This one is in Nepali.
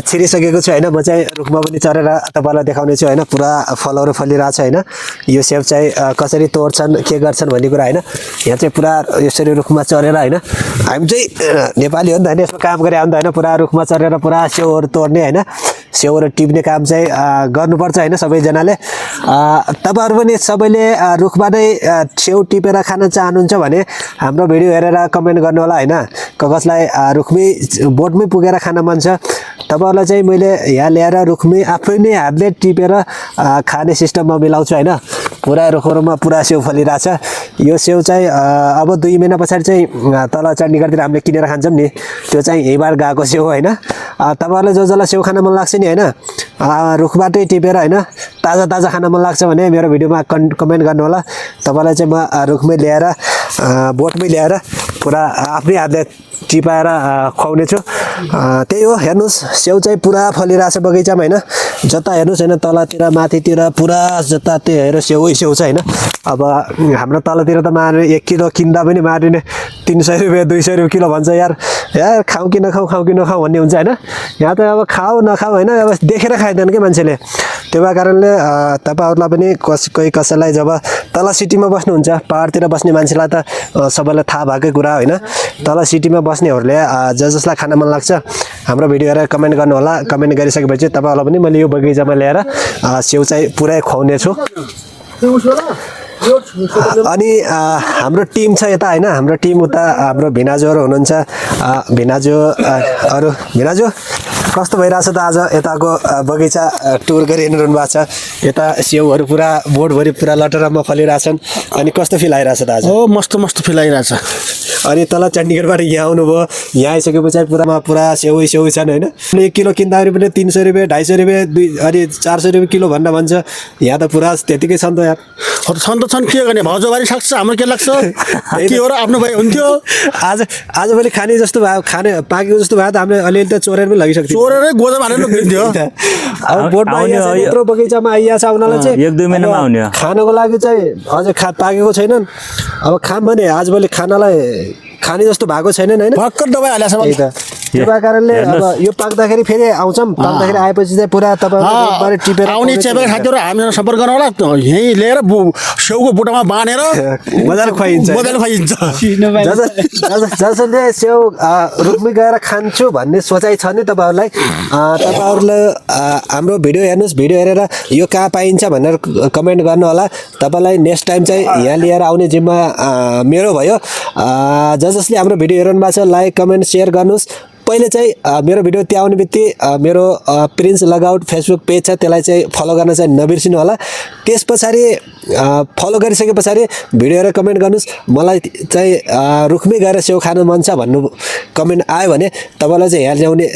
छिरिसकेको छु हैन म चाहिँ रुखमा पनि चढेर तपाईलाई देखाउने छु हैन पुरा फलहरु फलिरहेछ हैन यो सेब चाहिँ कसरी तोड्छन् के गर्छन् भन्ने कुरा हैन यहाँ चाहिँ पुरा यसरी रुखमा चढेर हैन हामी चाहिँ नेपाली हो नि त हैन यसमा काम गरे हो नि त हैन पुरा रुखमा चढेर पुरा सेउहरु तोड्ने हैन सेउहरु टिप्ने काम चाहिँ गर्नुपर्छ हैन सबैजनाले तपाईहरु पनि सबैले रुखमा नै सेउ टिपेर खान चाहनुहुन्छ भने हाम्रो भिडियो हेरेर कमेन्ट गर्नु होला हैन कसलाई रुखमै बोटमै पुगेर खान मन छ तपाईहरुलाई चाहिँ मैले यहाँ ल्याएर रुखमै आफै नै हातले टिपेर खाने सिस्टममा मिलाउँछु हैन पुरा रुखहरुमा पुरा सेउ फलिरहेछ यो सेउ चाहिँ अब 2 महिना पछाडी चाहिँ तल चण्डीगढतिर हामीले किनेर खान्छौं नि त्यो चाहिँ यहीबार गएको सेउ हैन तपाईहरुलाई जसलाई सेउ खान मन लाग्छ नि हैन रुखबाटै टिपेर हैन ताजा ताजा खान मन लाग्छ भने मेरो भिडियोमा कमेन्ट गर्नु होला तपाईलाई चाहिँ म रुखमै ल्याएर बोटमै ल्याएर पुरा आफ्नै हातले टिपाएर खुवाउने छु त्यही हो हेर्नुस् सेउ चाहिँ पुरा फलिरहेछ बगैँचामा हैन जता हेर्नुस् हैन तलतिर माथितिर पुरा जता त्यो हेर सेउै सेउ छ हैन अब हाम्रो तलतिर त मार्ने 1 किलो किन्दा पनि मार्ने 300 रुपैयाँ 200 रुपैयाँ किलो भन्छ यार खाऊ कि नखाऊ भन्ने हुन्छ हैन यहाँ त अब खाऊ नखाऊ हैन अब देखेर खाइदैन के मान्छेले त्यो भए कारणले तपाईहरुलाई पनि कोही कसैलाई जब तल सिटीमा बस्नुहुन्छ पहाडतिर बस्ने मान्छेलाई त सबैलाई थाहा भएकै कुरा हैन तल सिटीमा बस्नेहरुले जसलाई खान मन लाग्छ हाम्रो भिडियो हेरेर कमेन्ट गर्नु होला कमेन्ट गरिसकेपछि तपाईहरुलाई पनि मैले यो बगैँचामा ल्याएर सेउ चाहिँ पुरै खुवाउने छु अनि हाम्रो टिम छ यता हैन हाम्रो टिम उता हाम्रो भिनाजुहरु हुनुहुन्छ भिनाजु कस्तो भइराछ त आज यताको बगैँचा टुर गरिरहनु भएको छ यता सेउहरु पुरा बोटभरि पुरा लटरमा फलिरहेछन् अनि कस्तो फिल आइराछ त आज मस्त फिल आइराछ अनि तल चण्डीगढबाट यहाँ आउनुभयो यहाँ आइसकेपछि पुरा सेउ छन् हैन 1 किलो किन्दाखेरि पनि 300 रुपैयाँ 250 रुपैयाँ अनि 400 रुपैयाँ किलो भन्दा भन्छ यहाँ त पुरा त्यतिकै छन् त यार छन् के गर्ने भाउजोबारी सक्छ हाम्रो के लाग्छ के हो र आफ्नो भाइ हुन्थ्यो आज मैले खाने जस्तो भयो खाने पाकेको जस्तो भयो त हामीले अलिअलि त चोरेर पनि लगिसक्थ्यो चोरेरै गोदाम हालेर लगिदिन्थ्यो अब बोटमा यत्रो बगैँचामा आइयाछ उनीलाई चाहिँ 1-2 महिनामा आउने खानको लागि चाहिँ अझै पाकेको छैनन् अब खाम भने आज मैले खानालाई खाने जस्तो भएको छैनन् हैन भक्कर दबाई हालेछ त्यो कारणले अब यो पाक्दाखेरि फेरि आउँछौं पाक्दाखेरि आएपछि चाहिँ पुरा तपाईहरुले बारे टिपेर आउने चेबे साथीहरु हामीसँग सम्पर्क गर्न होला यही लिएर सेउको बुटामा बाँधेर मजाले खुवाइन्छ जसले सेउ रुखमै गएर खान्छु भन्ने सोचाइ छ नि तपाईहरुले हाम्रो भिडियो हेर्नुस् भिडियो हेरेर यो कहाँ पाइन्छ भनेर कमेन्ट गर्नु होला तपाईलाई नेक्स्ट टाइम चाहिँ यहाँ लिएर आउने जिम्मा मेरो भयो जसले हाम्रो भिडियो हेर्नु भएको छ लाइक कमेन्ट शेयर गर्नुस् पहिले चाहिँ मेरो भिडियो त्यहाँ आउने बित्तिकै मेरो प्रिन्स लगआउट फेसबुक पेज छ त्यसलाई चाहिँ फलो गर्न चाहिँ नबिर्सिनु होला त्यसपछि फलो गरिसकेपछि भिडियो हेरेर कमेन्ट गर्नुस् मलाई चाहिँ रुखमै गएर सेउ खान मन छ भन्नु कमेन्ट आयो भने तपाईलाई चाहिँ यहाँ ल्याउने